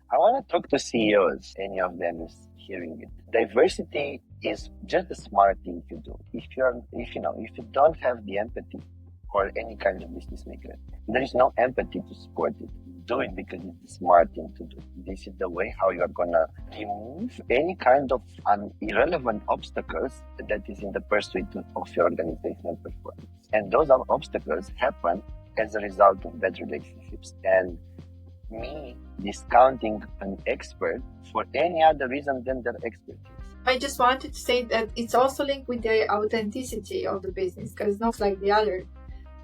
I want to talk to CEOs. Any of them is hearing it. Diversity is just a smart thing to do. If you don't have the empathy for any kind of business maker, there is no empathy to support it. Do it because it's a smart thing to do. This is the way how you are gonna remove any kind of irrelevant obstacles that is in the pursuit of your organizational performance. And those obstacles happen as a result of bad relationships. And me discounting an expert for any other reason than their expertise. I just wanted to say that it's also linked with the authenticity of the business, because it's not like the other,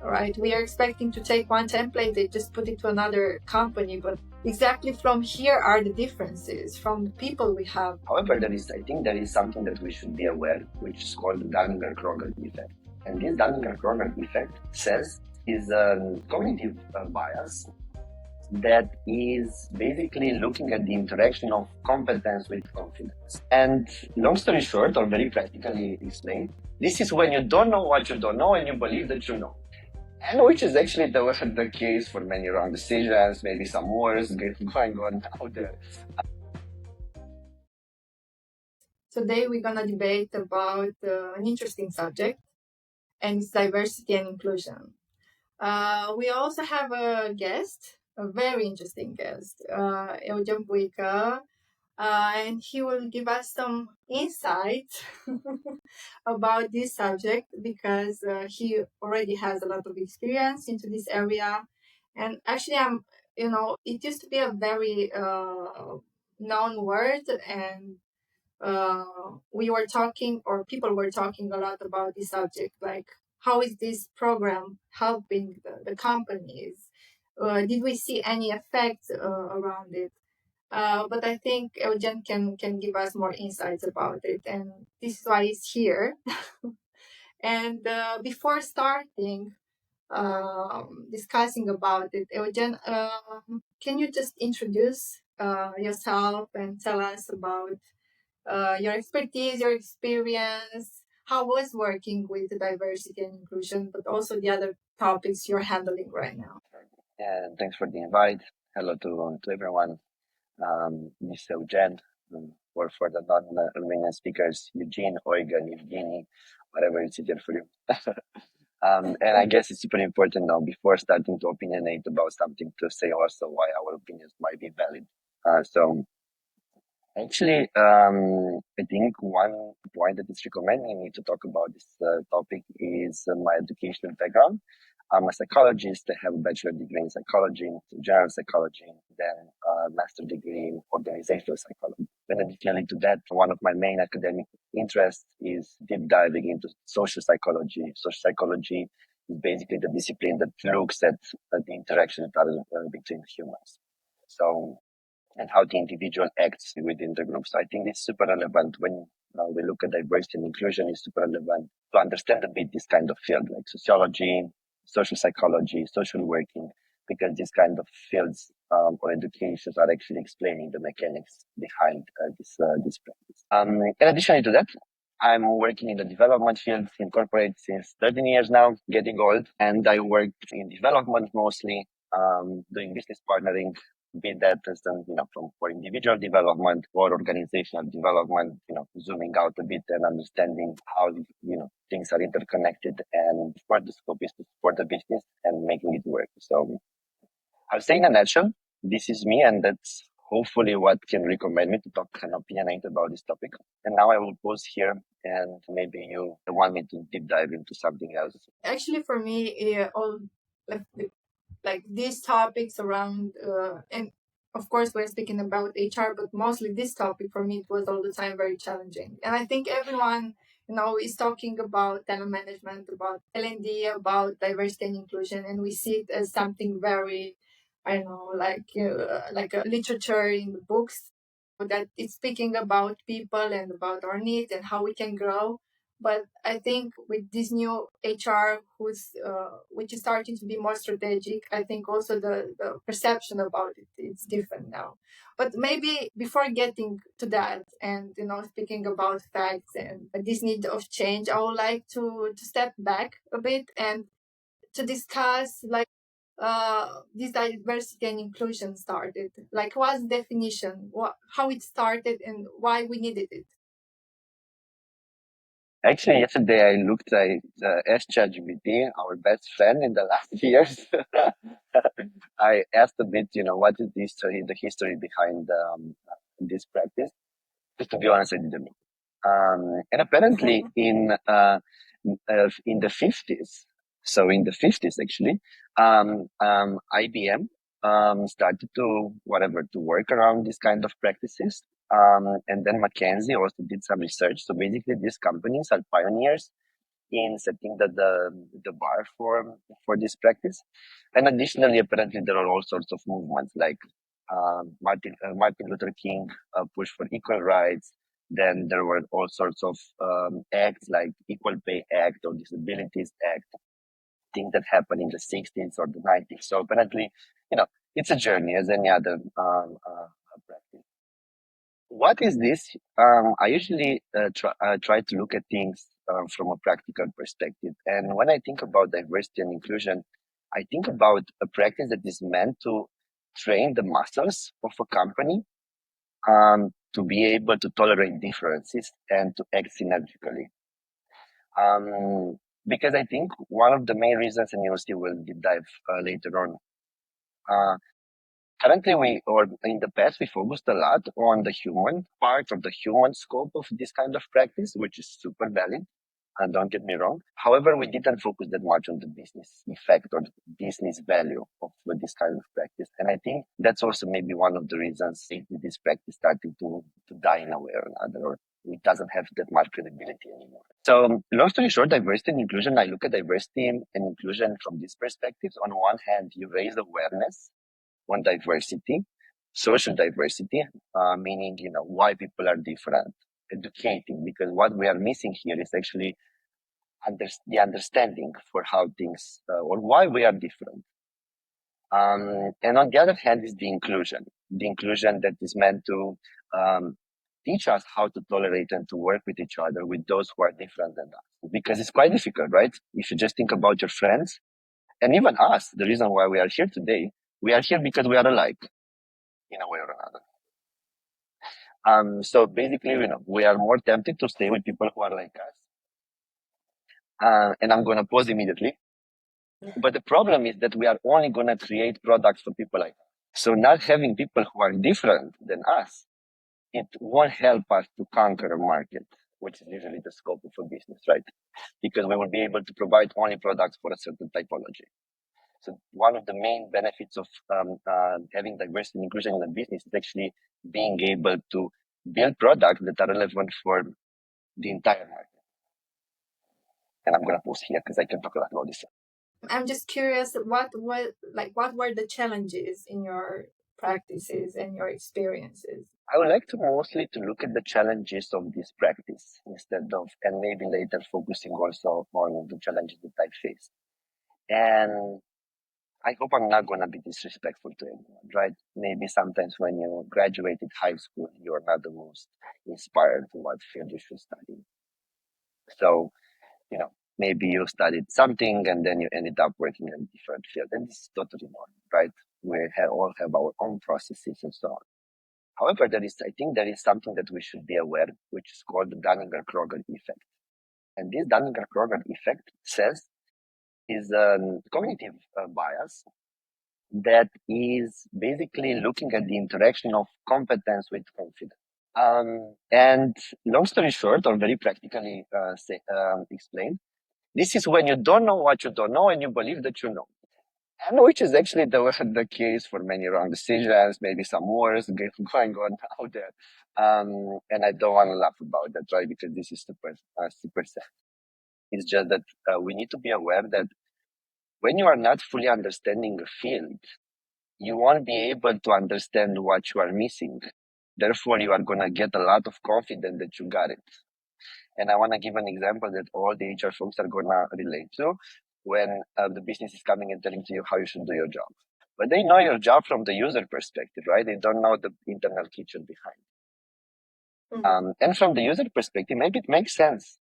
right? We are expecting to take one template, they just put it to another company, but exactly from here are the differences from the people we have. However, I think there is something that we should be aware, which is called the Dunning-Kruger effect. And this Dunning-Kruger effect is a cognitive bias that is basically looking at the interaction of competence with confidence. And long story short, or very practically explained, this is when you don't know what you don't know and you believe that you know. And which is actually the case for many wrong decisions, maybe some wars going on out there. Today we're going to debate about an interesting subject, and it's diversity and inclusion. We also have a guest, a very interesting guest, Eugen, and he will give us some insight about this subject because he already has a lot of experience into this area. And actually, it used to be a very known word, and we were talking, or people were talking a lot about this subject, like how is this program helping the companies? Did we see any effects around it? But I think Eugen can give us more insights about it, and this is why he's here. And before starting discussing about it, Eugen, can you just introduce yourself and tell us about your expertise, your experience, how was working with diversity and inclusion, but also the other topics you're handling right now? And thanks for the invite. Hello to everyone. This is Eugen, or for the non-Romanian speakers, Eugene, Eugen, Evgeny, whatever is easier for you. And I guess it's super important now, before starting to opinionate about something, to say also why our opinions might be valid. So actually, I think one point that is recommending me to talk about this topic is my educational background. I'm a psychologist. I have a bachelor degree in psychology, general psychology, then a master degree in organizational psychology. And additionally to that, one of my main academic interests is deep diving into social psychology. Social psychology is basically the discipline that looks at the interaction between humans. So, and how the individual acts within the group. So I think it's super relevant when we look at diversity and inclusion. It's super relevant to understand a bit this kind of field, like sociology, social psychology, social working, because these kind of fields or educations are actually explaining the mechanics behind this practice. In addition to that, I'm working in the development field in corporate since 13 years now, getting old, and I work in development mostly, doing business partnering, be that as for individual development or organizational development, zooming out a bit and understanding how things are interconnected, and what the scope is to support the business and making it work. So I'll say in a nutshell, this is me, and that's hopefully what can recommend me to talk and opinionate about this topic. And now I will pause here, and maybe you want me to deep dive into something else. Actually, for me, all like these topics around, and of course we're speaking about HR, but mostly this topic for me, it was all the time very challenging. And I think everyone, is talking about talent management, about L&D, about diversity and inclusion, and we see it as something very, I don't know, like a literature in the books, that it's speaking about people and about our needs and how we can grow. But I think with this new HR, which is starting to be more strategic, I think also the perception about it is different now. But maybe before getting to that, and speaking about facts and this need of change, I would like to step back a bit and to discuss, like, this diversity and inclusion started? Like, what's the definition? How it started, and why we needed it? Actually, yesterday I looked at ChatGPT, our best friend in the last years. I asked a bit, what is the history behind this practice. Just to be honest, I didn't know. And apparently, in the 50s, so in the 50s actually, IBM started to work around this kind of practices. And then McKinsey also did some research. So basically, these companies are pioneers in setting the bar for this practice. And additionally, apparently, there are all sorts of movements like Martin Luther King push for equal rights. Then there were all sorts of acts like Equal Pay Act or Disabilities Act, things that happened in the 60s or the 90s. So apparently, it's a journey as any other practice. What is this? I usually try to look at things from a practical perspective. And when I think about diversity and inclusion, I think about a practice that is meant to train the muscles of a company to be able to tolerate differences and to act synergically. Because I think one of the main reasons, and you'll see we'll deep dive later on, uh, currently or in the past, we focused a lot on the human part of the human scope of this kind of practice, which is super valid. And don't get me wrong. However, we didn't focus that much on the business effect or the business value of this kind of practice. And I think that's also maybe one of the reasons this practice started to die in a way or another, or it doesn't have that much credibility anymore. So long story short, diversity and inclusion, I look at diversity and inclusion from these perspectives. On one hand, you raise awareness on diversity, social diversity, meaning, why people are different, educating, because what we are missing here is actually the understanding for how things or why we are different. And on the other hand is the inclusion that is meant to teach us how to tolerate and to work with each other, with those who are different than us. Because it's quite difficult, right? If you just think about your friends and even us, the reason why we are here today, we are here because we are alike in a way or another. So basically, we are more tempted to stay with people who are like us. And I'm going to pause immediately. But the problem is that we are only going to create products for people like us. So not having people who are different than us, it won't help us to conquer a market, which is usually the scope of a business, right? Because we will be able to provide only products for a certain typology. So one of the main benefits of having diversity and inclusion in the business is actually being able to build products that are relevant for the entire market. And I'm going to pause here because I can talk a lot about this. I'm just curious, what were the challenges in your practices and your experiences? I would like to mostly to look at the challenges of this practice instead of, and maybe later focusing also on the challenges that I face. And I hope I'm not going to be disrespectful to anyone, right? Maybe sometimes when you graduated high school, you're not the most inspired to what field you should study. So, maybe you studied something and then you ended up working in a different field. And this is totally normal, right? We all have our own processes and so on. However, I think there is something that we should be aware, which is called the Dunning-Kruger effect. And this Dunning-Kruger effect is a cognitive bias that is basically looking at the interaction of competence with confidence. And long story short, or very practically explained, this is when you don't know what you don't know and you believe that you know. And which is actually the case for many wrong decisions, maybe some wars going on out there. And I don't want to laugh about that, right? Because this is super sad. It's just that we need to be aware that when you are not fully understanding a field, you won't be able to understand what you are missing. Therefore, you are going to get a lot of confidence that you got it. And I want to give an example that all the HR folks are going to relate to when the business is coming and telling to you how you should do your job. But they know your job from the user perspective, right? They don't know the internal kitchen behind. And from the user perspective, maybe it makes sense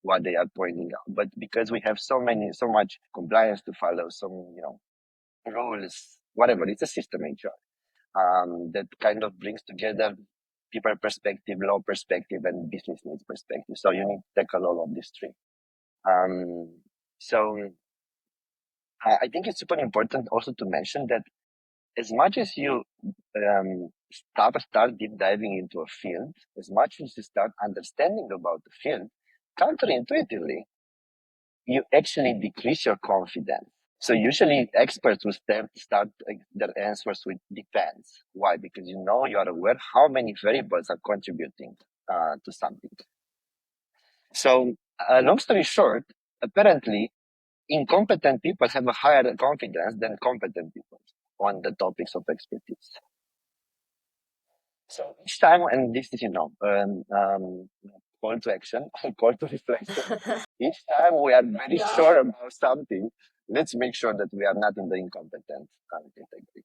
what they are pointing out. But because we have so much compliance to follow, rules, whatever. It's a system HR that kind of brings together people perspective, law perspective, and business needs perspective. So you need to tackle all of these three. So I think it's super important also to mention that as much as you start deep diving into a field, as much as you start understanding about the field, counterintuitively, you actually decrease your confidence. So usually experts will start their answers with depends. Why? Because you are aware how many variables are contributing to something. So long story short, apparently incompetent people have a higher confidence than competent people on the topics of expertise. So each time, and this is, call to action, call to reflection. Each time we are very sure about something, let's make sure that we are not in the incompetent category.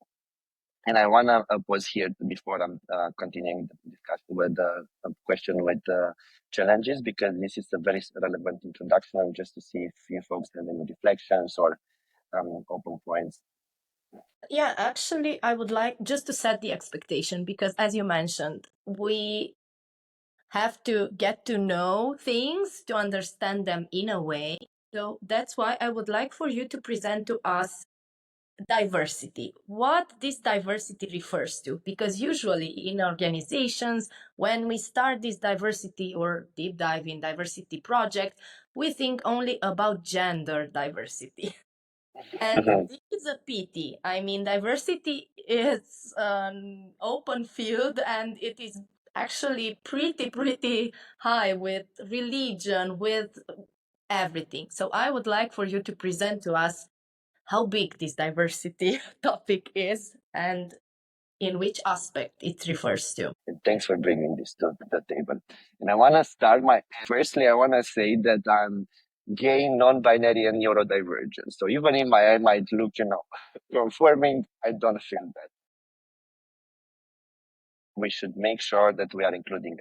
And I want to pause here before I'm continuing the discussion with the question with challenges, because this is a very relevant introduction just to see if you folks have any reflections or open points. Yeah, actually, I would like just to set the expectation because, as you mentioned, we have to get to know things to understand them in a way. So that's why I would like for you to present to us diversity, what this diversity refers to, because usually in organizations, when we start this diversity or deep dive in diversity project, we think only about gender diversity. And this is a pity. I mean, diversity is an open field and it is actually pretty high with religion, with everything. So I would like for you to present to us how big this diversity topic is and in which aspect it refers to. And thanks for bringing this to the table. And I want to start firstly, I want to say that I'm gay, non-binary, and neurodivergent. So even if I might look, conforming, I don't feel that. We should make sure that we are including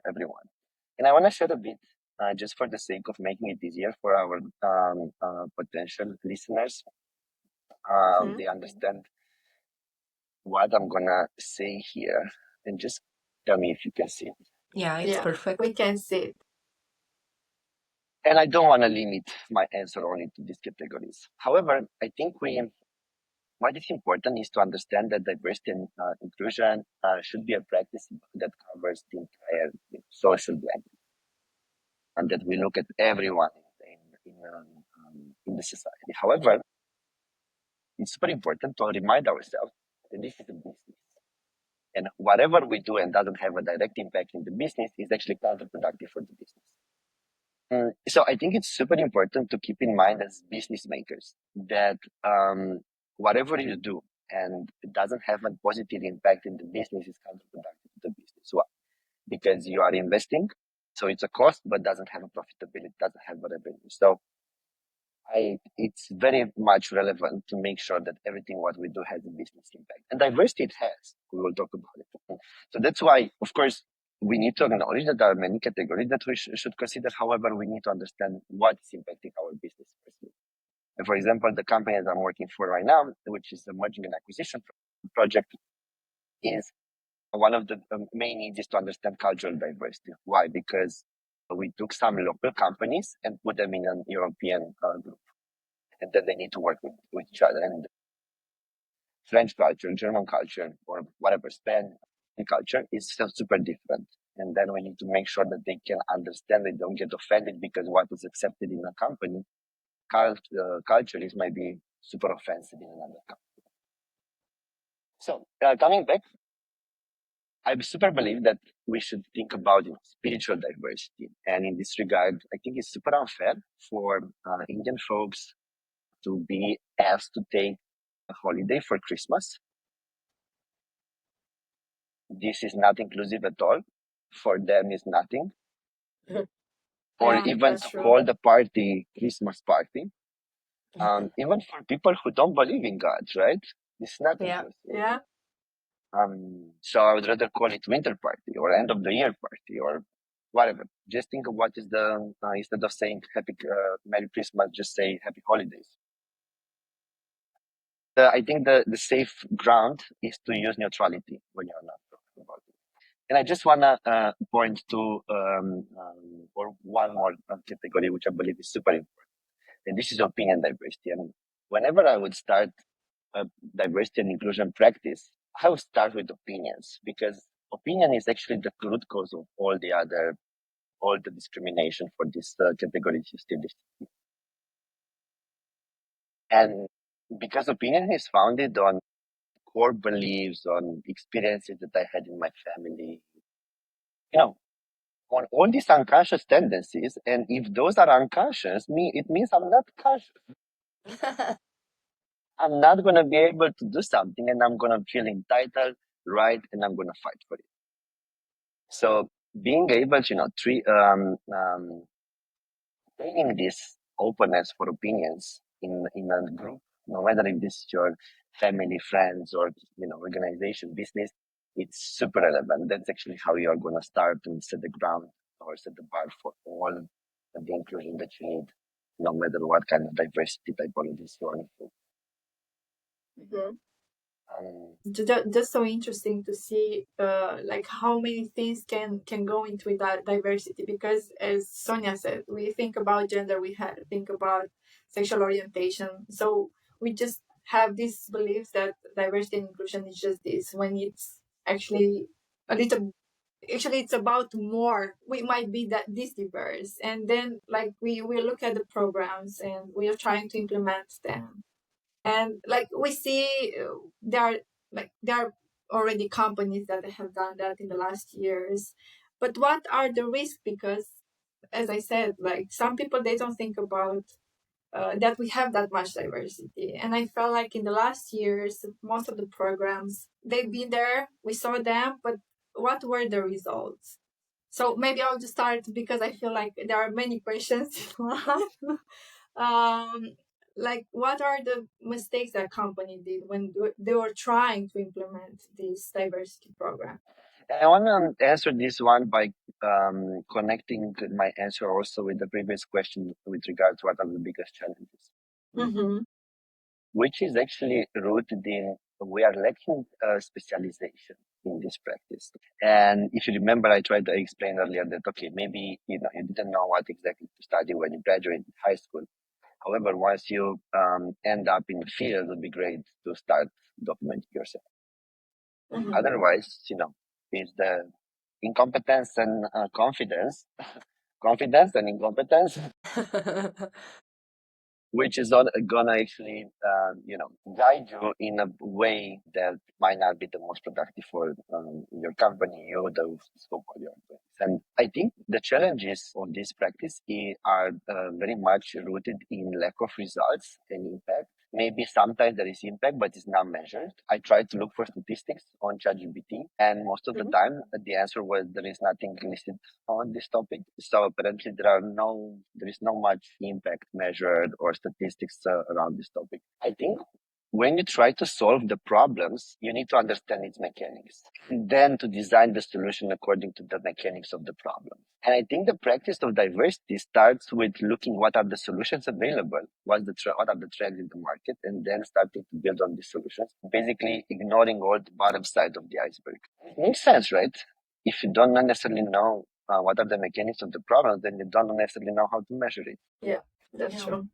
everyone. And I want to share a bit, just for the sake of making it easier for our potential listeners. They understand what I'm going to say here. And just tell me if you can see it. Yeah, it's perfect. We can see it. And I don't want to limit my answer only to these categories. However, I think what is important is to understand that diversity and inclusion should be a practice that covers the entire social blend, and that we look at everyone in the society. However, it's super important to remind ourselves that this is a business. And whatever we do and doesn't have a direct impact in the business is actually counterproductive for the business. So I think it's super important to keep in mind as business makers that whatever you do and it doesn't have a positive impact in the business is counterproductive to the business. Why? Because you are investing, so it's a cost, but doesn't have a profitability, doesn't have a revenue. So it's very much relevant to make sure that everything what we do has a business impact. And diversity it has. We will talk about it. So that's why, of course, we need to acknowledge that there are many categories that we should consider. However, we need to understand what is impacting our business. And for example, the company that I'm working for right now, which is a merging and acquisition project, is one of the main needs is to understand cultural diversity. Why? Because we took some local companies and put them in an European group. And then they need to work with each other. And French culture, German culture, or whatever, Spanish culture is still super different. And then we need to make sure that they can understand, they don't get offended because what was accepted in a company, culture is might be super offensive in another company. So coming back, I super believe that we should think about spiritual diversity. And in this regard, I think it's super unfair for Indian folks to be asked to take a holiday for Christmas. This is not inclusive at all. For them, is nothing. Or even to call the party Christmas party. Even for people who don't believe in God, right? It's not inclusive. Yeah. So I would rather call it winter party or end of the year party or whatever. Just think of what is the instead of saying happy Merry Christmas, just say Happy Holidays. I think the safe ground is to use neutrality when you're not talking about it. And I just want to point to or one more category, which I believe is super important. And this is opinion diversity. And whenever I would start a diversity and inclusion practice, I would start with opinions, because opinion is actually the root cause of all the discrimination for this category you still distinguish. And because opinion is founded on core beliefs, on experiences that I had in my family, on all these unconscious tendencies. And if those are unconscious, it means I'm not conscious. I'm not going to be able to do something, and I'm going to feel entitled, right, and I'm going to fight for it. So being able to, taking this openness for opinions in a group, no matter if this is your family, friends, or organization, business, it's super relevant. That's actually how you are going to start and set the ground or set the bar for all of the inclusion that you need, no matter what kind of diversity typologies you are into. Mm-hmm. Just so interesting to see like how many things can go into that diversity, because as Sonia said, we think about gender, we think about sexual orientation, so we just have these beliefs that diversity and inclusion is just this, when it's actually a little, actually it's about more. We might be that this diverse, and then like we look at the programs and we are trying to implement them, and like we see there are already companies that have done that in the last years, but what are the risks? Because as I said, like some people, they don't think about that we have that much diversity, and I felt like in the last years most of the programs, they've been there, we saw them, but what were the results? So maybe I'll just start, because I feel like there are many questions. um, like what are the mistakes that company did when they were trying to implement this diversity program? I want to answer this one by connecting my answer also with the previous question with regard to what are the biggest challenges, Mm-hmm. which is actually rooted in we are lacking specialization in this practice. And if you remember, I tried to explain earlier that, okay, maybe you didn't know what exactly to study when you graduated high school. However, once you end up in the field, it would be great to start documenting yourself. Mm-hmm. Otherwise, is the incompetence and confidence, confidence and incompetence, which is gonna actually, guide you in a way that might not be the most productive for your company or the scope of your employees. And I think the challenges of this practice are very much rooted in lack of results and impact. Maybe sometimes there is impact, but it's not measured. I tried to look for statistics on ChatGPT, and most of the time the answer was there is nothing listed on this topic. So apparently there is no much impact measured or statistics around this topic. I think when you try to solve the problems, you need to understand its mechanics, and then to design the solution according to the mechanics of the problem. And I think the practice of diversity starts with looking what are the solutions available, what are the trends in the market, and then starting to build on these solutions, basically ignoring all the bottom side of the iceberg. It makes sense, right? If you don't necessarily know what are the mechanics of the problem, then you don't necessarily know how to measure it. Yeah, that's true.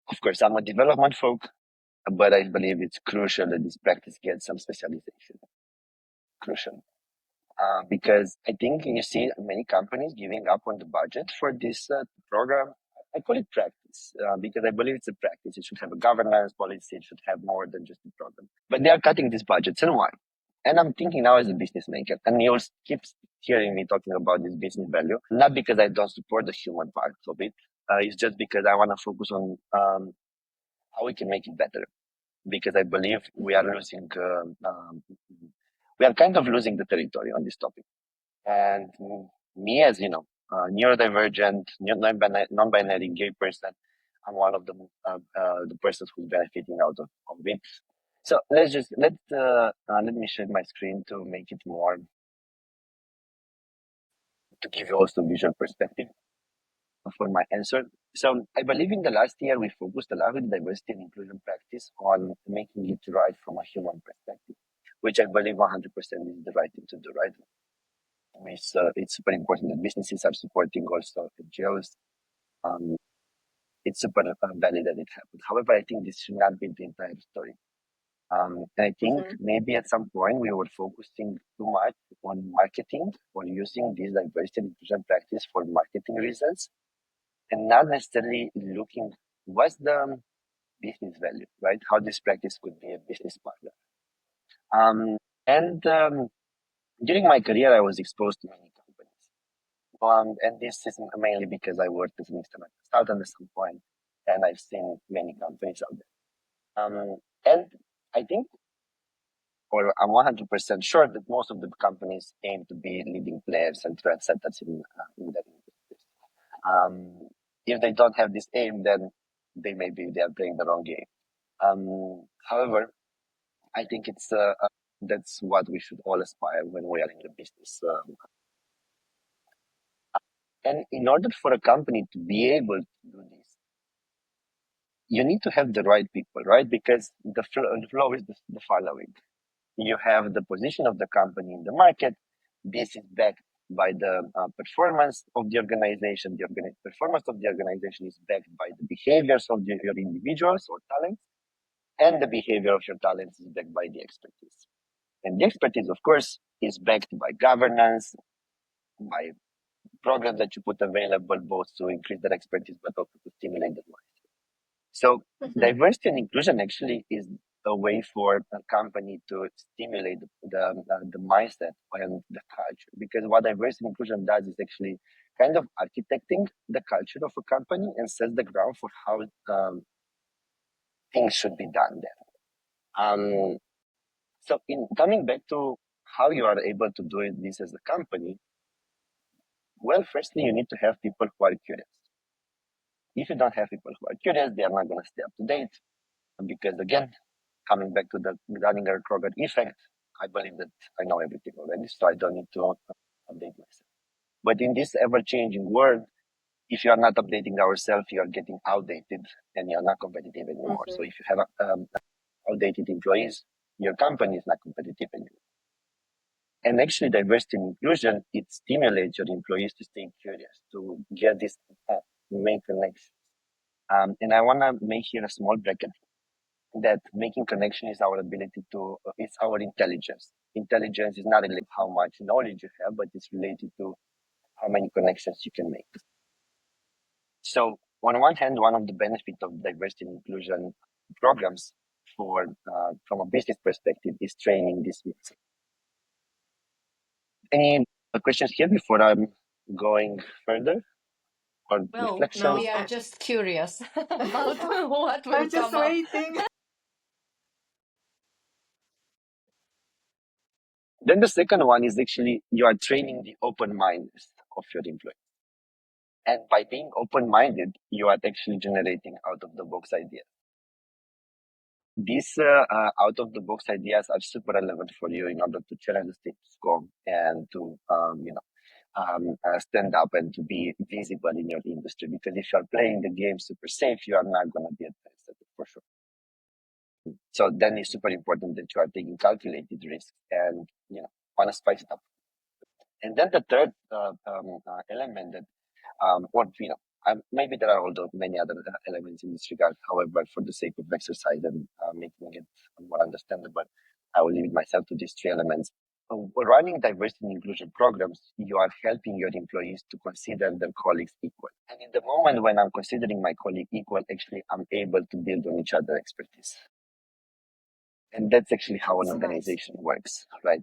Of course, I'm a development folk, but I believe it's crucial that this practice gets some specialization. Crucial. Because I think you see many companies giving up on the budget for this program. I call it practice because I believe it's a practice. It should have a governance policy. It should have more than just a program. But they are cutting these budgets, and why? And I'm thinking now as a business maker, and you'll keep hearing me talking about this business value, not because I don't support the human part of it. It's just because I want to focus on how we can make it better. Because I believe we are losing, we are kind of losing the territory on this topic. And me, as neurodivergent, non-binary gay person, I'm one of the persons who's benefiting out of it. So let me share my screen to make it more, to give you also visual perspective for my answer. So I believe in the last year we focused a lot with diversity and inclusion practice on making it right from a human perspective, which I believe 100% is the right thing to do, right? It's super important that businesses are supporting also NGOs. It's super valid that it happened. However, I think this should not be the entire story. And I think maybe at some point we were focusing too much on marketing or using this diversity and inclusion practice for marketing reasons and not necessarily looking what's the business value, right? How this practice could be a business partner. And during my career, I was exposed to many companies. And this is mainly because I worked as an external consultant at some point, and I've seen many companies out there. And I think, or I'm 100% sure that most of the companies aim to be leading players and trendsetters in that industry. If they don't have this aim, then they are playing the wrong game. However, I think it's that's what we should all aspire when we are in the business. And in order for a company to be able to do this, you need to have the right people, right? Because the flow is the following. You have the position of the company in the market. This is backed by the performance of the organization. The performance of the organization is backed by the behaviors of your individuals or talents. And the behavior of your talents is backed by the expertise. And the expertise, of course, is backed by governance, by programs that you put available, both to increase their expertise, but also to stimulate the mind. So diversity and inclusion actually is a way for a company to stimulate the mindset and the culture. Because what diversity and inclusion does is actually kind of architecting the culture of a company and sets the ground for how things should be done there. So in coming back to how you are able to do this as a company, well, firstly, you need to have people who are curious. If you don't have people who are curious, they are not going to stay up to date. Because again, coming back to the Dunning-Kruger effect, I believe that I know everything already, so I don't need to update myself. But in this ever-changing world, if you are not updating ourselves, you are getting outdated and you are not competitive anymore. So if you have outdated employees, your company is not competitive anymore. And actually, diversity and inclusion, it stimulates your employees to stay curious, to get this, make connections. And I want to make here a small bracket that making connection is our ability to, it's our intelligence. Intelligence is not related to how much knowledge you have, but it's related to how many connections you can make. So on one hand, one of the benefits of diversity and inclusion programs for from a business perspective is training this mix. Any questions here before I'm going further? Or reflections? No, we are just curious about what will I'm just come up. waiting. Then the second one is actually you are training the open mindedness of your employees. And by being open minded, you are actually generating out of the box ideas. These out of the box ideas are super relevant for you in order to challenge the status quo and to stand up and to be visible in your industry. Because if you are playing the game super safe, you are not going to be a trendsetter for sure. So then it's super important that you are taking calculated risks and want to spice it up. And then the third element that, maybe there are also many other elements in this regard. However, for the sake of exercise and making it more understandable, I will limit myself to these three elements. Running diversity and inclusion programs, you are helping your employees to consider their colleagues equal. And in the moment when I'm considering my colleague equal, actually, I'm able to build on each other's expertise. And that's actually how an organization works, right?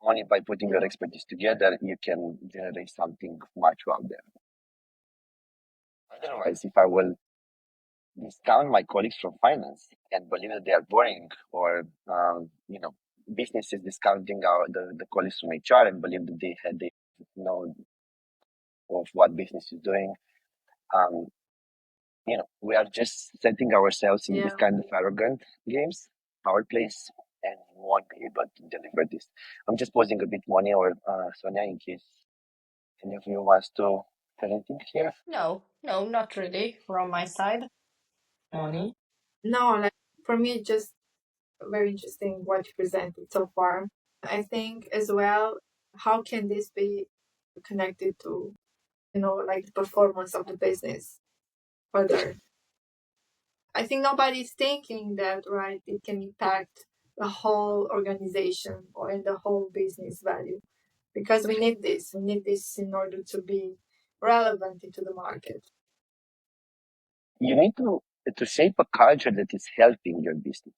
Only by putting your expertise together, you can generate something much out there. Otherwise, if I will discount my colleagues from finance and believe that they are boring, or business is discounting the colleagues from HR and believe that they know of what business is doing, we are just setting ourselves in this kind of arrogant games, our place, and we won't be able to deliver this. I'm just pausing a bit, Moni or Sonia, in case any of you wants to Anything here? No, not really from my side. Moni? No, like for me, just very interesting what you presented so far. I think as well, how can this be connected to, like the performance of the business further? I think nobody's thinking that, right? It can impact the whole organization or in the whole business value because we need this. We need this in order to be relevant into the market. You need to shape a culture that is helping your business,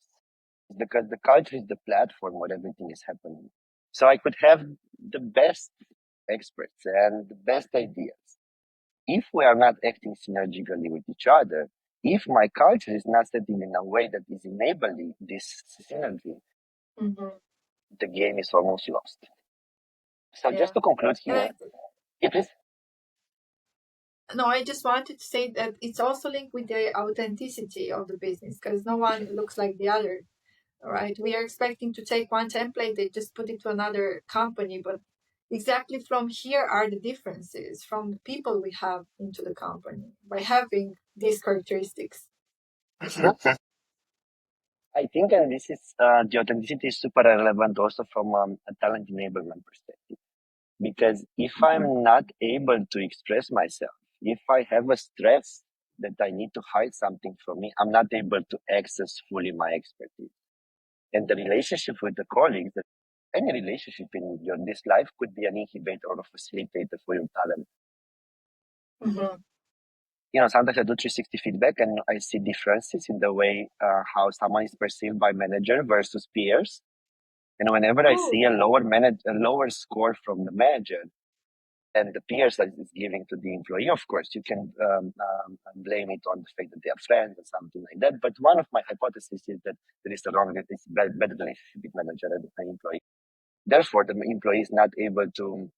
because the culture is the platform where everything is happening. So I could have the best experts and the best ideas. If we are not acting synergically with each other, if my culture is not setting in a way that is enabling this synergy, Mm-hmm. the game is almost lost. So Yeah. just to conclude And here, it is no, I just wanted to say that it's also linked with the authenticity of the business because no one looks like the other, right? We are expecting to take one template, they just put it to another company, but exactly from here are the differences from the people we have into the company by having these characteristics. I think, and this is the authenticity is super relevant also from a talent enablement perspective. Because if I'm not able to express myself, if I have a stress that I need to hide something from me, I'm not able to access fully my expertise. And the relationship with the colleagues, that any relationship in your this life could be an incubator or a facilitator for your talent. Mm-hmm. Sometimes I do 360 feedback and I see differences in the way how someone is perceived by manager versus peers. And whenever I see a lower score from the manager and the peers that is giving to the employee, of course, you can blame it on the fact that they are friends or something like that. But one of my hypotheses is that there is a better relationship with manager and the employee. Therefore, the employee is not able to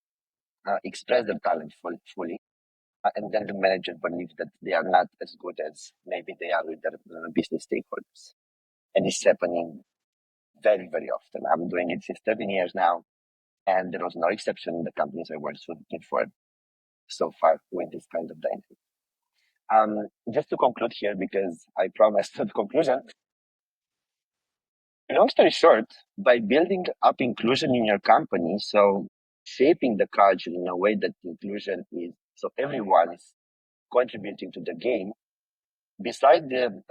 express their talent fully. And then the manager believes that they are not as good as maybe they are with their business stakeholders. And it's happening very, very often. I'm doing it since 13 years now, and there was no exception in the companies I was working for so far with this kind of dynamic. Just to conclude here, because I promised the conclusion. Long story short, by building up inclusion in your company, so shaping the culture in a way that inclusion is, so everyone is contributing to the game. Besides the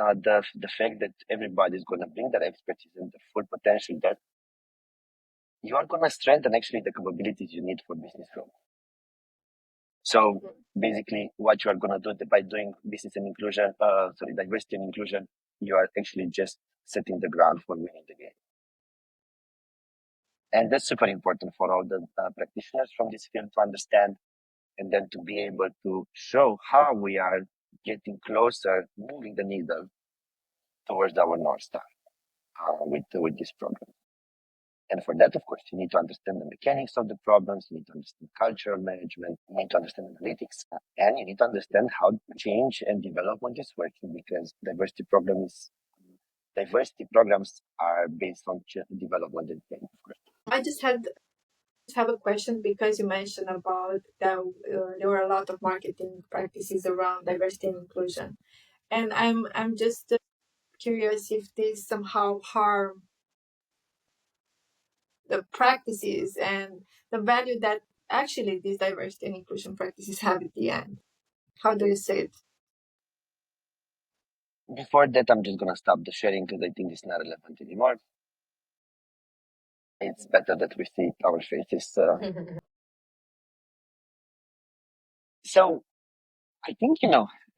fact that everybody is going to bring their expertise and the full potential, that you are going to strengthen actually the capabilities you need for business growth. So basically, what you are going to do by doing business and inclusion, diversity and inclusion, you are actually just setting the ground for winning the game. And that's super important for all the practitioners from this field to understand, and then to be able to show how we are getting closer, moving the needle towards our North Star with this program. And for that, of course, you need to understand the mechanics of the problems, you need to understand cultural management, you need to understand analytics, and you need to understand how change and development is working, because diversity programs are based on development and change, of course. I just have a question because you mentioned about that there were a lot of marketing practices around diversity and inclusion, and I'm just curious if this somehow harm the practices and the value that actually these diversity and inclusion practices have at the end. How do you say it? Before that, I'm just going to stop the sharing because I think it's not relevant anymore. It's better that we see our faces. So I think,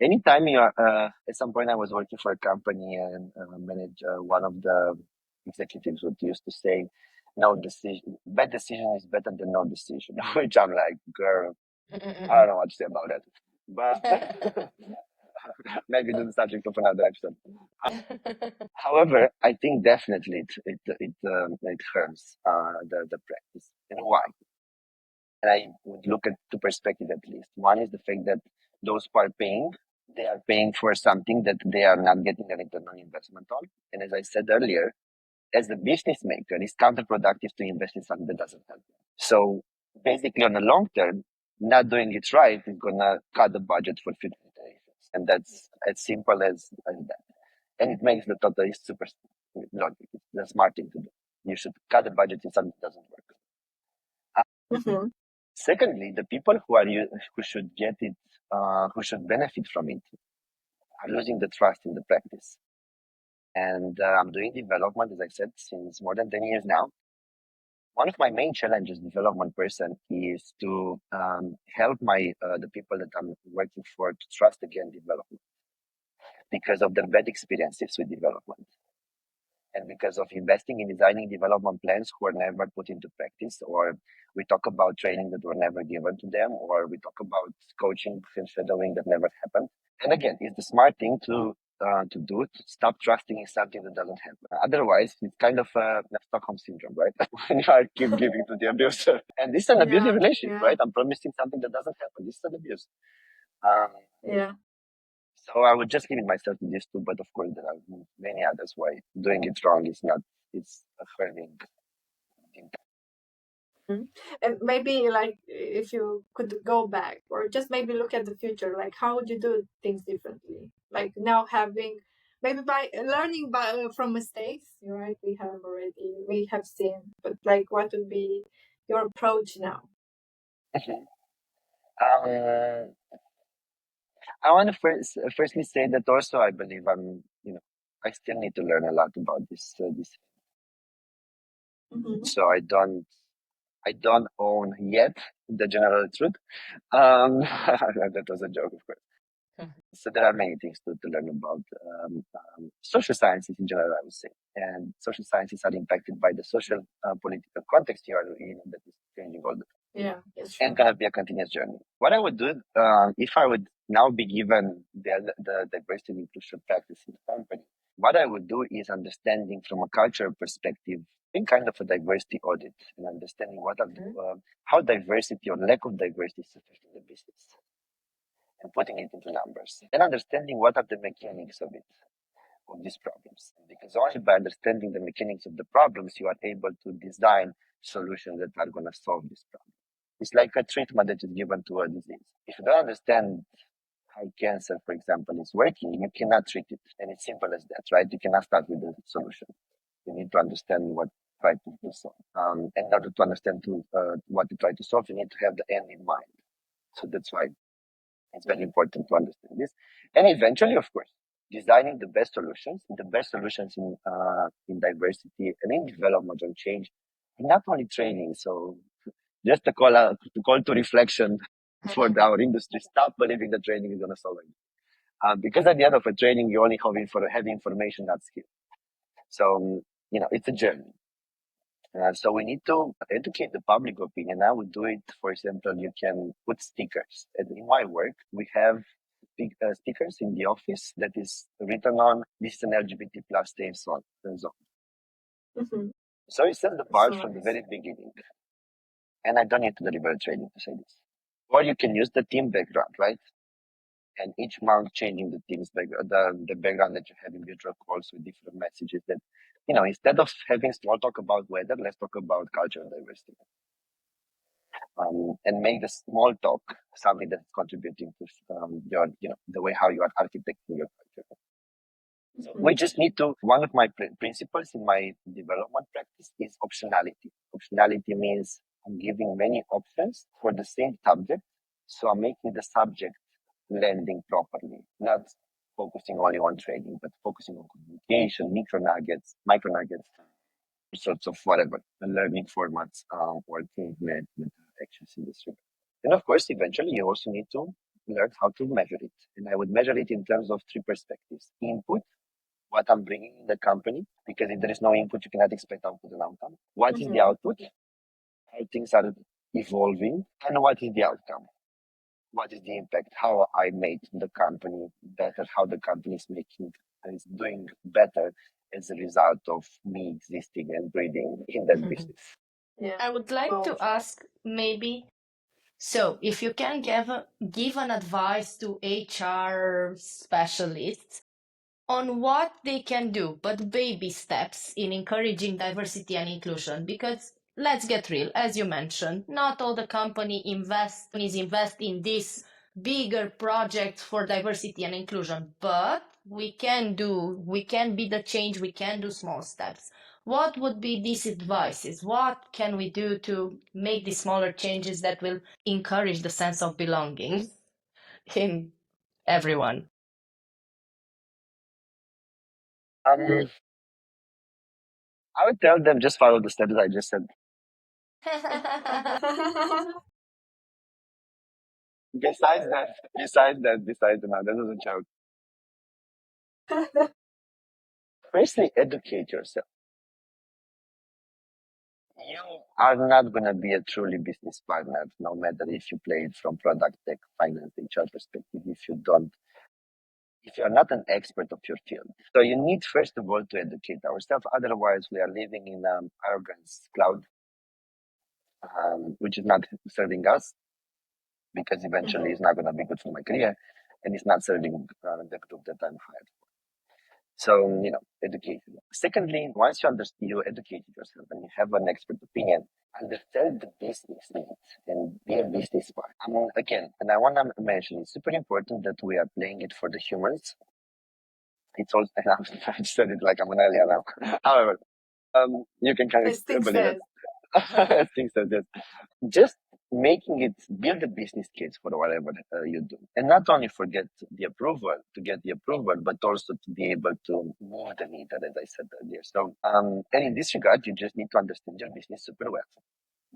anytime you are, at some point I was working for a company and managed one of the executives would used to say, no decision, bad decision is better than no decision, which I'm like, girl, I don't know what to say about that. But maybe this is the subject of another episode. However, I think definitely it harms the practice. And why? And I would look at two perspectives at least. One is the fact that those who are paying, they are paying for something that they are not getting a return on investment on. And as I said earlier, as a business maker, it's counterproductive to invest in something that doesn't help you. So basically, on the long term, not doing it right is gonna cut the budget for future iterations, and that's as simple as that. And it makes the total super logic. It's the smart thing to do. You should cut the budget in something that doesn't work. Mm-hmm. Secondly, the people who should get it, who should benefit from it, are losing the trust in the practice. And I'm doing development, as I said, since more than 10 years now. One of my main challenges, development person, is to help the people that I'm working for to trust again development because of their bad experiences with development. And because of investing in designing development plans who were never put into practice, or we talk about training that were never given to them, or we talk about coaching and shadowing that never happened. And again, it's the smart thing to do, to stop trusting in something that doesn't happen. Otherwise, it's kind of a Stockholm syndrome, right? When you are keep giving to the abuser, and this is an abusive relationship, right? I'm promising something that doesn't happen. This is an abuse. Yeah. So I would just limit myself to these two, but of course there are many others why doing it wrong is not, it's a hurting thing. And maybe like if you could go back or just maybe look at the future, like how would you do things differently? Like now having maybe by learning from mistakes, right? We have seen, but like what would be your approach now? I want to firstly say that also I believe I still need to learn a lot about this. Mm-hmm. So I don't own yet the general truth. That was a joke, of course. So there are many things to learn about social sciences in general, I would say. And social sciences are impacted by the social political context you are in that is changing all the time. Yeah, that's And true. gonna be a continuous journey. What I would do if I would now be given the diversity and inclusion practice in the company, what I would do is understanding from a cultural perspective, in kind of a diversity audit and understanding what are how diversity or lack of diversity is affecting the business and putting it into numbers and understanding what are the mechanics of it, of these problems. Because only by understanding the mechanics of the problems, you are able to design solutions that are going to solve this problem. It's like a treatment that is given to a disease. If you don't understand how cancer, for example, is working, you cannot treat it. And it's simple as that, right? You cannot start with the solution. You need to understand what try to solve. In order to understand what you try to solve, you need to have the end in mind. So that's why it's very important to understand this. And eventually, of course, designing the best solutions in diversity and in development and change, and not only training. So just a call to reflection for our industry. Stop believing that training is going to solve it. Because at the end of a training, you only have information, not skill. So, it's a journey. So we need to educate the public opinion. I would do it, for example, you can put stickers. And in my work, we have stickers in the office that is written on, this is an LGBT plus safe zone. Mm-hmm. So it sets the bar So from the nice. very beginning. And I don't need to deliver training to say this. Or you can use the team background, right? And each month changing the team's background, the background that you have in virtual calls with different messages that, instead of having small talk about weather, let's talk about culture and diversity. And make the small talk something that's contributing to the way how you are architecting your culture. So we just need to, one of my principles in my development practice is optionality. Optionality means I'm giving many options for the same subject. So I'm making the subject landing properly, not focusing only on training, but focusing on communication, micro nuggets, sorts of whatever, learning formats or team management actions in this regard. And of course, eventually you also need to learn how to measure it. And I would measure it in terms of three perspectives. Input, what I'm bringing in the company, because if there is no input, you cannot expect output and outcome. What is the output? How things are evolving, and what is the outcome? What is the impact? How I made the company better? How the company is doing better as a result of me existing and breathing in that business. Yeah. I would like to ask maybe, so if you can give an advice to HR specialists on what they can do, but baby steps in encouraging diversity and inclusion, because let's get real. As you mentioned, not all the companies invest in this bigger project for diversity and inclusion, but we can be the change, we can do small steps. What would be these advices? What can we do to make these smaller changes that will encourage the sense of belonging in everyone? I would tell them just follow the steps I just said. Besides that, no, this is a joke. Firstly, educate yourself. You are not going to be a truly business partner, no matter if you play it from product, tech, finance, HR perspective, if you're not an expert of your field. So you need, first of all, to educate ourselves. Otherwise, we are living in arrogance cloud, which is not serving us, because eventually it's not going to be good for my career, and it's not serving the group that I'm hired for. So, educate. Secondly, once you educated yourself and you have an expert opinion, understand the business needs and be a business partner. Again, and I want to mention, it's super important that we are playing it for the humans. It's also, I said it like I'm an alien now. However, you can kind of believe it. I think so, yes. Just making it, build a business case for whatever you do, and not only to get the approval, but also to be able to move the needle, as I said earlier. So, and in this regard, you just need to understand your business super well,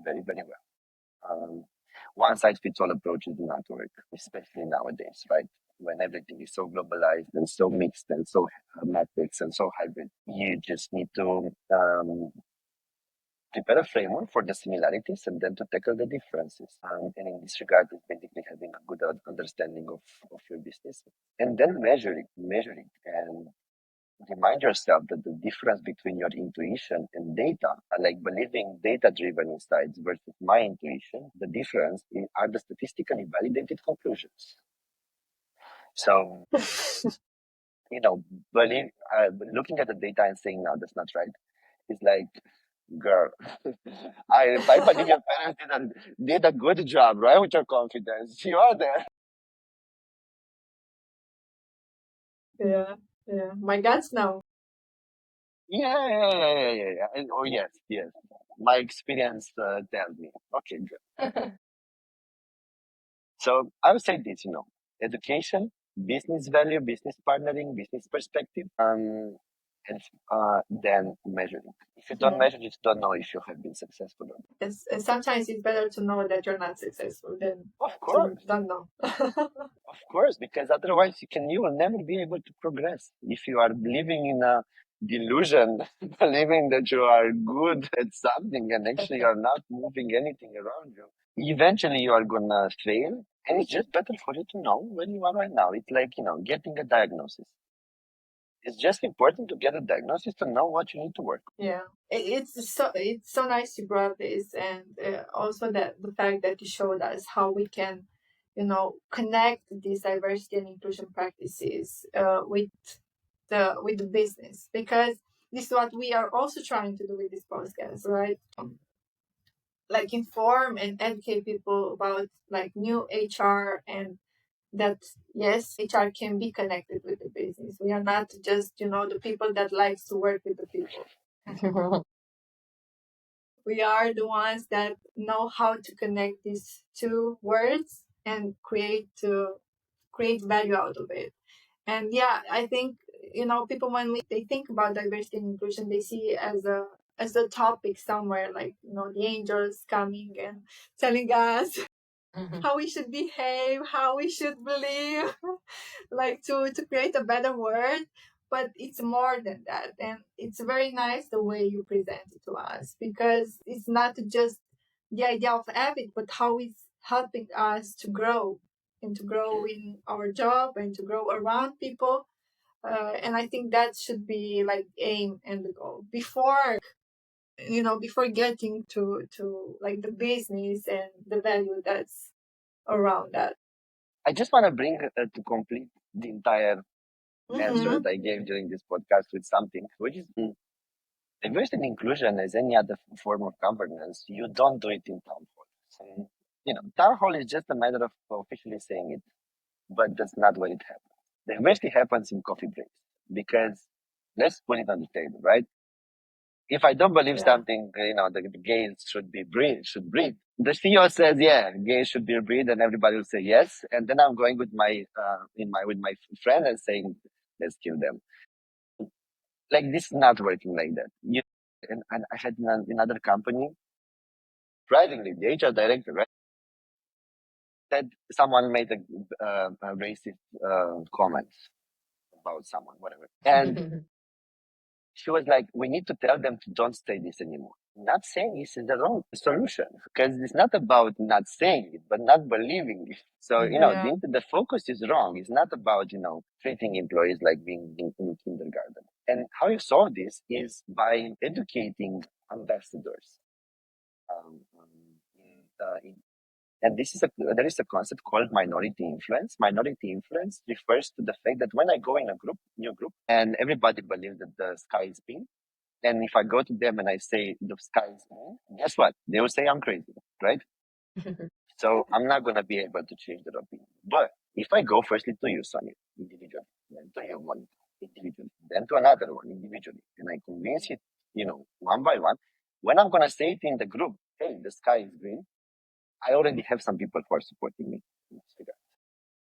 very, very well. One size fits all approaches do not work, especially nowadays, right? When everything is so globalized and so mixed and so matrix and so hybrid, you just need to prepare a framework for the similarities and then to tackle the differences. And in this regard, it's basically having a good understanding of your business and then measure it and remind yourself that the difference between your intuition and data, like believing data-driven insights versus my intuition, the difference are the statistically validated conclusions. So, looking at the data and saying, no, that's not right, is like, girl, I believe your parents did a good job, right? With your confidence. You are there. Yeah. My guts now. Yeah. And, oh, yes. My experience tells me. Okay, good. So I would say this, education, business value, business partnering, business perspective, and then measuring. If you don't measure it, you don't know if you have been successful or not. And sometimes it's better to know that you're not successful than Of course. to don't know. Of course, because otherwise you will never be able to progress. If you are living in a delusion, believing that you are good at something and actually you are not moving anything around you, eventually you are gonna fail. And it's just better for you to know where you are right now. It's like, getting a diagnosis. It's just important to get a diagnosis to know what you need to work on. Yeah, it's so nice you brought this, and also that the fact that you showed us how we can, connect these diversity and inclusion practices with the business, because this is what we are also trying to do with this podcast, right? Like inform and educate people about like new HR, and that yes, HR can be connected with the business. We are not just the people that likes to work with the people. We are the ones that know how to connect these two words and create value out of it. And yeah, I think people, when they think about diversity and inclusion, they see it as a topic somewhere, like the angels coming and telling us how we should behave, how we should believe, like to create a better world. But it's more than that. And it's very nice the way you present it to us, because it's not just the idea of habit, but how it's helping us to grow and to grow in our job and to grow around people. And I think that should be like aim and the goal before getting to like the business and the value that's around that. I just want to bring to complete the entire answer that I gave during this podcast with something, which is Diversity and inclusion, as any other form of governance, you don't do it in town hall. So, town hall is just a matter of officially saying it, but that's not where it happens. Diversity happens in coffee breaks because let's put it on the table, right? If I don't believe something, the gays should breed. The CEO says, yeah, gays should be breed, and everybody will say yes. And then I'm going with my friend and saying, let's kill them. Like this is not working like that. And I had in another company, surprisingly, the HR director, right, said someone made a racist comments about someone, whatever, and she was like, we need to tell them to don't say this anymore. Not saying this is the wrong solution because it's not about not saying it, but not believing it. So, the focus is wrong. It's not about, treating employees like being in kindergarten. And how you solve this is by educating ambassadors. Um, and there is a concept called minority influence. Minority influence refers to the fact that when I go in new group, and everybody believes that the sky is pink, and if I go to them and I say the sky is blue, guess what? They will say I'm crazy, right? So I'm not going to be able to change their opinion. But if I go firstly to you, Sonia, individually, then to you, Monica, individually, then to another one individually, and I convince it, one by one, when I'm going to say it in the group, hey, the sky is green, I already have some people who are supporting me in this regard.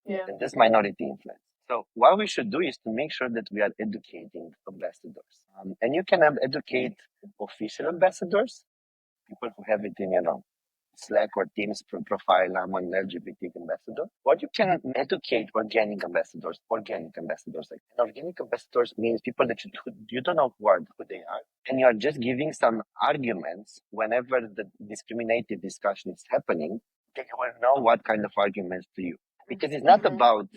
Yeah. And this minority influence. So what we should do is to make sure that we are educating ambassadors. And you can educate official ambassadors, people who have it in, Slack or Teams profile. I'm an LGBT ambassador. Or you can educate organic ambassadors. Organic ambassadors. And organic ambassadors means people that you don't know who they are. And you are just giving some arguments whenever the discriminative discussion is happening. They will know what kind of arguments to use. Because it's not about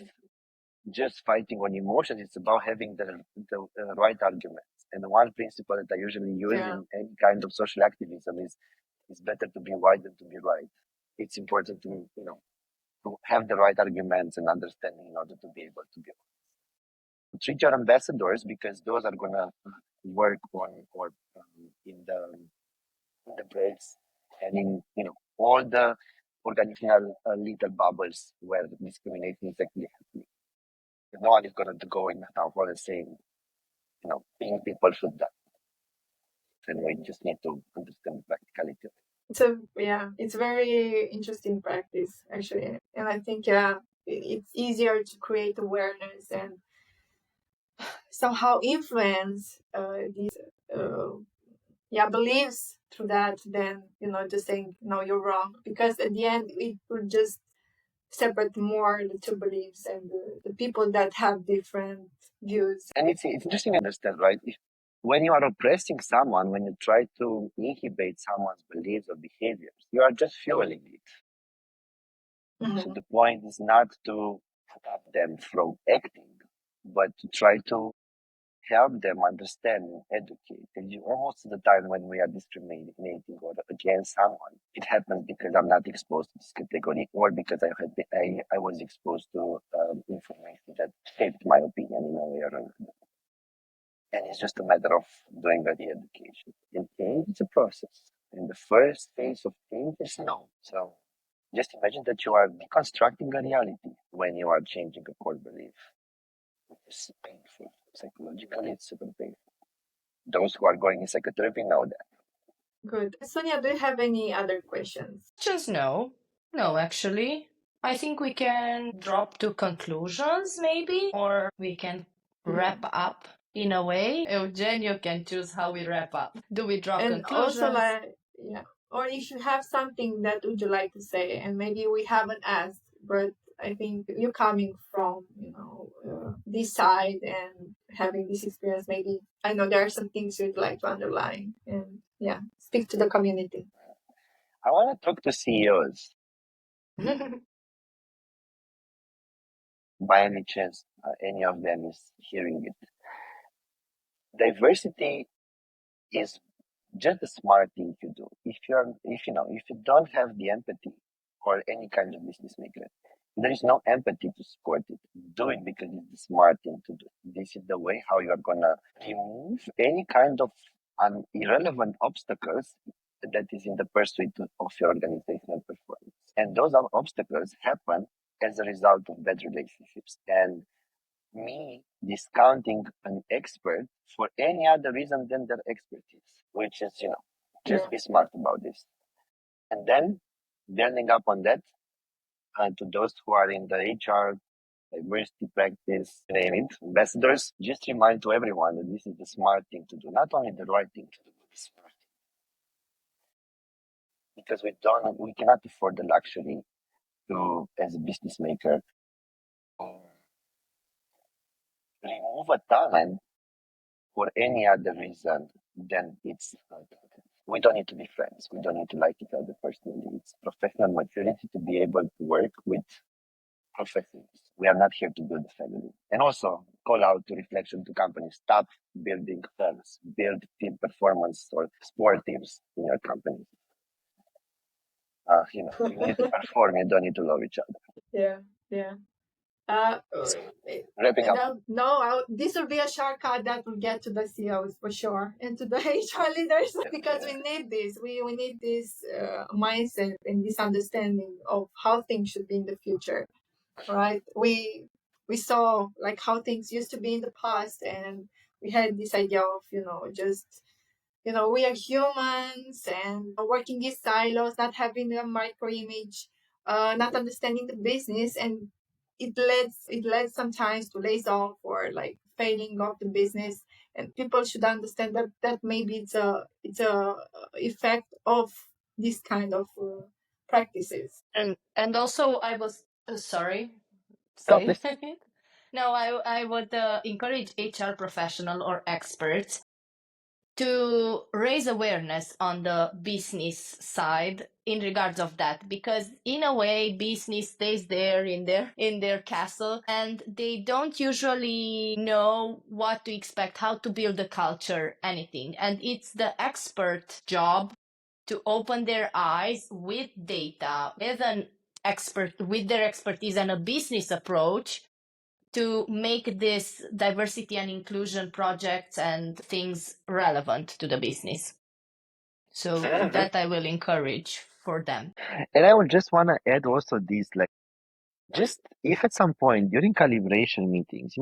just fighting on emotions, it's about having the right arguments. And one principle that I usually use in any kind of social activism is it's better to be right than to be right. It's important to, to have the right arguments and understanding in order to be able to be honest. Treat your ambassadors because those are going to work on or in the breaks and in, all the organizational little bubbles where discrimination is actually happening. No one is going to go in town hall and say, being people should die. And we just need to understand the practicality. It's very interesting practice actually, and I think it's easier to create awareness and somehow influence these beliefs through that than just saying no, you're wrong, because at the end it will just separate more the two beliefs and the people that have different views. And it's interesting to understand, right? When you are oppressing someone, when you try to inhibit someone's beliefs or behaviors, you are just fueling it. So the point is not to stop them from acting, but to try to help them understand and educate. And most of the time when we are discriminating or against someone, it happens because I'm not exposed to this category or because I was exposed to information that shaped my opinion in a way or another. And it's just a matter of doing the education. And change is a process. And the first phase of change is no. So just imagine that you are deconstructing a reality when you are changing a core belief. It's painful. Psychologically, it's super painful. Those who are going in psychotherapy know that. Good. Sonia, do you have any other questions? Just no. No, actually. I think we can drop to conclusions, maybe, or we can wrap up in a way. Eugen, you can choose how we wrap up. Do we drop And conclusions? also, or if you have something that would you like to say, and maybe we haven't asked, but I think you coming from this side and having this experience, maybe I know there are some things you'd like to underline and speak to the community. I want to talk to CEOs. By any chance, any of them is hearing it. Diversity is just a smart thing to do. If you don't have the empathy or any kind of business maker, there is no empathy to support it. Do it because it's the smart thing to do. This is the way how you are gonna remove any kind of and irrelevant obstacles that is in the pursuit of your organizational performance. And those obstacles happen as a result of bad relationships. And me discounting an expert for any other reason than their expertise, which is, just be smart about this. And then building up on that, to those who are in the HR, diversity practice, name it, ambassadors, just remind to everyone that this is the smart thing to do, not only the right thing to do, but the smart thing. Because we cannot afford the luxury to, as a business maker, remove a talent for any other reason than it's we don't need to be friends. We don't need to like each other personally. It's professional maturity to be able to work with professionals. We are not here to build a family. And also call out to reflection to companies. Stop building firms. Build team performance or sport teams in your company. You need to perform. You don't need to love each other. Yeah. Wrapping up. No, this will be a shortcut that will get to the CEOs for sure and to the HR leaders because we need this. We need this mindset and this understanding of how things should be in the future, right? We saw like how things used to be in the past, and we had this idea of just we are humans and working in silos, not having a micro image, not understanding the business, and it led sometimes to lays off or like failing of the business. And people should understand that maybe it's a effect of this kind of practices. And also I was sorry. Stop this. No, I would encourage HR professional or experts to raise awareness on the business side in regards of that, because in a way business stays there in their castle and they don't usually know what to expect, how to build a culture, anything. And it's the expert job to open their eyes with data, with an expert, with their expertise and a business approach, to make this diversity and inclusion projects and things relevant to the business. So that I will encourage for them. And I would just want to add also this, like, just if at some point during calibration meetings,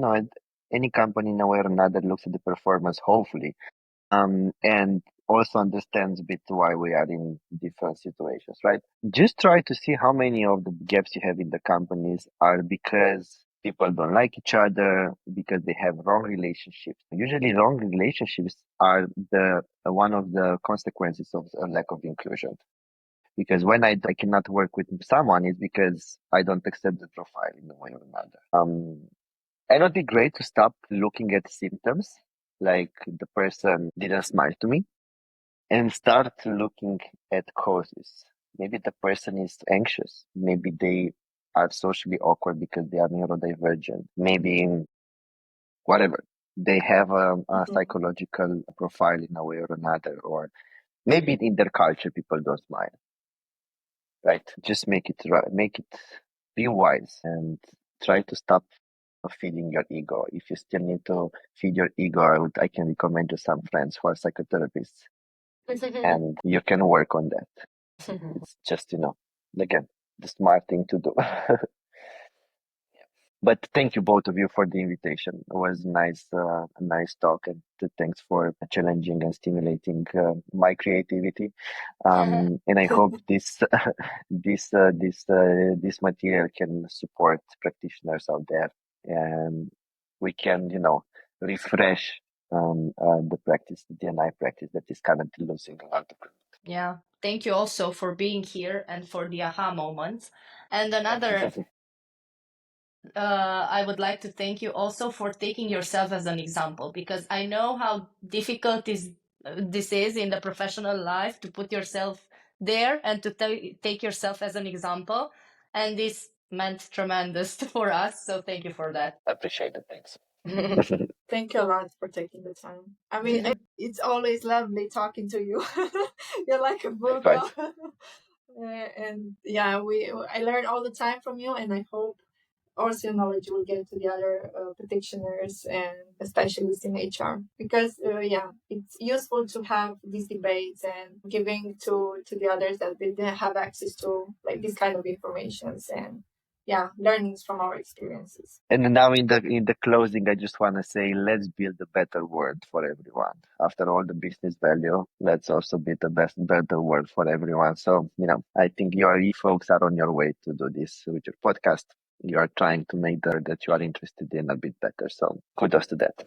any company in a way or another looks at the performance, hopefully, and also understands a bit why we are in different situations, right? Just try to see how many of the gaps you have in the companies are because people don't like each other, because they have wrong relationships. Usually, wrong relationships are the one of the consequences of a lack of inclusion. Because when I cannot work with someone, it's because I don't accept the profile in one way or another. And it would be great to stop looking at symptoms, like the person didn't smile to me, and start looking at causes. Maybe the person is anxious. Maybe they are socially awkward because they are neurodivergent. Maybe whatever. They have a psychological profile in a way or another, or maybe in their culture people don't smile. Right? Just make it right. Make it be wise and try to stop feeding your ego. If you still need to feed your ego, I can recommend you some friends who are psychotherapists, and you can work on that. It's just again the smart thing to do. But thank you both of you for the invitation. It was nice, a nice talk, and thanks for challenging and stimulating my creativity. And I hope this material can support practitioners out there, and we can refresh the practice, the D&I practice that is currently losing a lot of ground. Yeah. Thank you also for being here and for the aha moments. And another I would like to thank you also for taking yourself as an example, because I know how difficult this is in the professional life to put yourself there and to take yourself as an example. And this meant tremendous for us. So thank you for that. I appreciate it. Thanks. Thank you a lot for taking the time. I mean, it's always lovely talking to you. You're like a Google. And yeah, I learn all the time from you, and I hope also knowledge will get to the other practitioners and specialists in HR, because it's useful to have these debates and giving to the others that they didn't have access to like this kind of informations and learnings from our experiences. And now in the closing, I just want to say, let's build a better world for everyone. After all the business value, let's also build a better world for everyone. So, I think you folks are on your way to do this with your podcast. You are trying to make that you are interested in a bit better. So kudos to that.